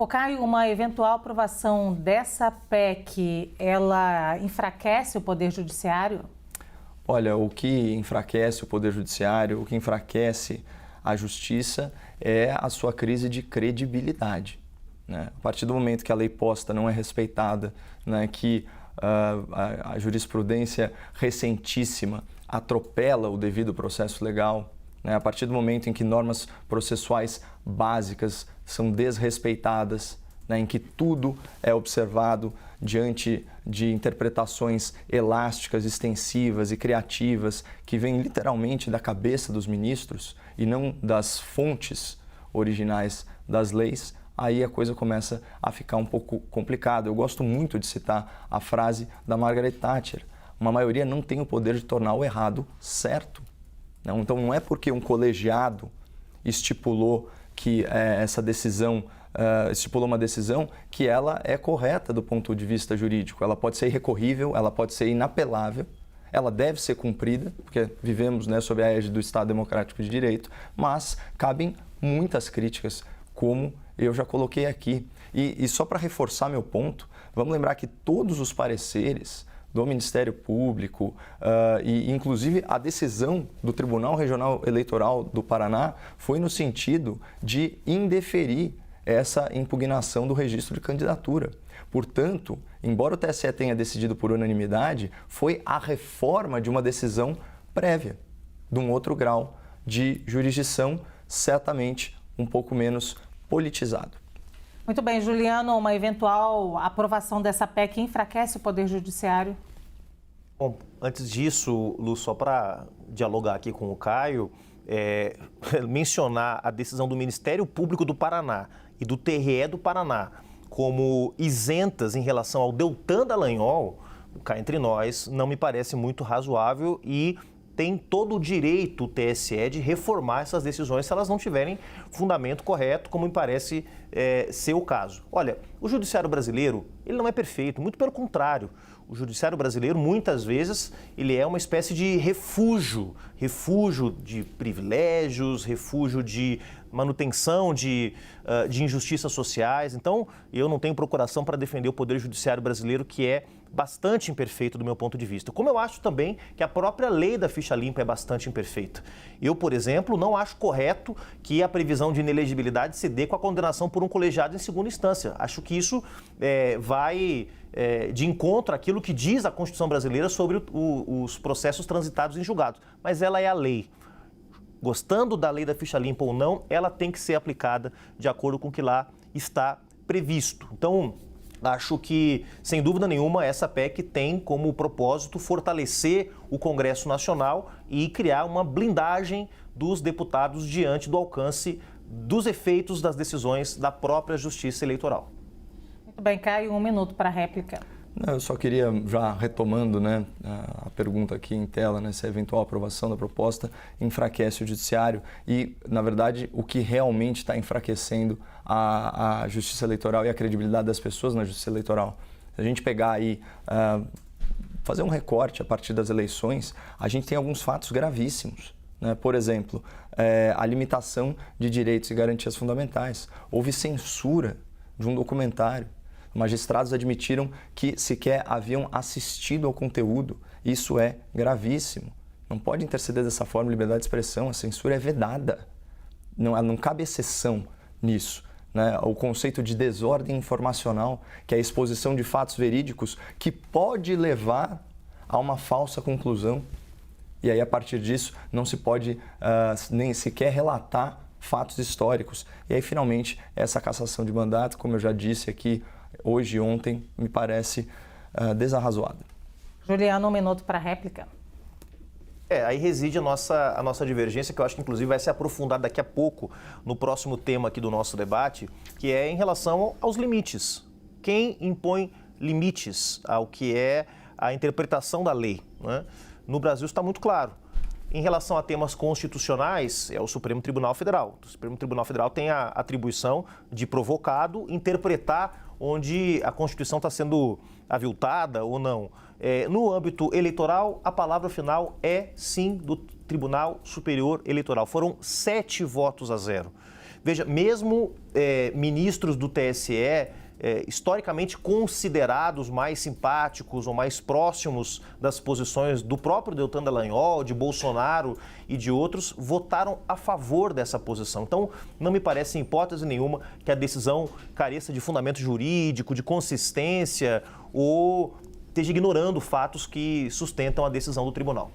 Ô, Caio, uma eventual aprovação dessa PEC, ela enfraquece o Poder Judiciário? Olha, o que enfraquece o Poder Judiciário, o que enfraquece a Justiça é a sua crise de credibilidade, né? A partir do momento que a lei posta não é respeitada, né, que a jurisprudência recentíssima atropela o devido processo legal, né, a partir do momento em que normas processuais básicas são desrespeitadas, né, em que tudo é observado diante de interpretações elásticas, extensivas e criativas que vêm literalmente da cabeça dos ministros e não das fontes originais das leis, aí a coisa começa a ficar um pouco complicada. Eu gosto muito de citar a frase da Margaret Thatcher: uma maioria não tem o poder de tornar o errado certo. Então não é porque um colegiado estipulou que essa decisão estipulou uma decisão que ela é correta do ponto de vista jurídico. Ela pode ser irrecorrível, ela pode ser inapelável, ela deve ser cumprida, porque vivemos, né, sob a égide do Estado Democrático de Direito, mas cabem muitas críticas, como eu já coloquei aqui. E só para reforçar meu ponto, vamos lembrar que todos os pareceres do Ministério Público e inclusive a decisão do Tribunal Regional Eleitoral do Paraná foi no sentido de indeferir essa impugnação do registro de candidatura. Portanto, embora o TSE tenha decidido por unanimidade, foi a reforma de uma decisão prévia, de um outro grau de jurisdição, certamente um pouco menos politizado. Muito bem, Juliano, uma eventual aprovação dessa PEC enfraquece o Poder Judiciário? Bom, antes disso, Lu, só para dialogar aqui com o Caio, mencionar a decisão do Ministério Público do Paraná e do TRE do Paraná como isentas em relação ao Deltan Dallagnol, cá entre nós, não me parece muito razoável e tem todo o direito o TSE de reformar essas decisões se elas não tiverem fundamento correto, como me parece ser o caso. Olha, o judiciário brasileiro, ele não é perfeito, muito pelo contrário. O judiciário brasileiro, muitas vezes, ele é uma espécie de refúgio de privilégios, refúgio de manutenção de injustiças sociais. Então, eu não tenho procuração para defender o Poder Judiciário brasileiro, que é bastante imperfeito do meu ponto de vista. Como eu acho também que a própria lei da ficha limpa é bastante imperfeita. Eu, por exemplo, não acho correto que a previsão de inelegibilidade se dê com a condenação por um colegiado em segunda instância. Acho que isso vai de encontro àquilo que diz a Constituição brasileira sobre os processos transitados em julgados. Mas ela é a lei. Gostando da lei da ficha limpa ou não, ela tem que ser aplicada de acordo com o que lá está previsto. Então, acho que, sem dúvida nenhuma, essa PEC tem como propósito fortalecer o Congresso Nacional e criar uma blindagem dos deputados diante do alcance dos efeitos das decisões da própria Justiça Eleitoral. Muito bem, Caio, 1 minuto para a réplica. Eu só queria, já retomando, né, a pergunta aqui em tela, né, se a eventual aprovação da proposta enfraquece o judiciário e, na verdade, o que realmente está enfraquecendo a justiça eleitoral e a credibilidade das pessoas na justiça eleitoral. Se a gente pegar aí, fazer um recorte a partir das eleições, a gente tem alguns fatos gravíssimos, né? Por exemplo, a limitação de direitos e garantias fundamentais. Houve censura de um documentário. Magistrados admitiram que sequer haviam assistido ao conteúdo. Isso é gravíssimo. Não pode interceder dessa forma liberdade de expressão. A censura é vedada. Não cabe exceção nisso, né? O conceito de desordem informacional, que é a exposição de fatos verídicos que pode levar a uma falsa conclusão. E aí, a partir disso, não se pode nem sequer relatar fatos históricos. E aí, finalmente, essa cassação de mandato, como eu já disse aqui, hoje e ontem, me parece desarrazoada. Juliano, 1 minuto para a réplica. Aí reside a nossa divergência, que eu acho que inclusive vai se aprofundar daqui a pouco no próximo tema aqui do nosso debate, que é em relação aos limites. Quem impõe limites ao que é a interpretação da lei, né? No Brasil está muito claro. Em relação a temas constitucionais, é o Supremo Tribunal Federal. O Supremo Tribunal Federal tem a atribuição de provocado interpretar onde a Constituição está sendo aviltada ou não. No âmbito eleitoral, a palavra final é sim do Tribunal Superior Eleitoral. Foram 7 votos a 0. Veja, mesmo ministros do TSE, historicamente considerados mais simpáticos ou mais próximos das posições do próprio Deltan Dallagnol, de Bolsonaro e de outros, votaram a favor dessa posição. Então, não me parece, em hipótese nenhuma, que a decisão careça de fundamento jurídico, de consistência ou esteja ignorando fatos que sustentam a decisão do tribunal.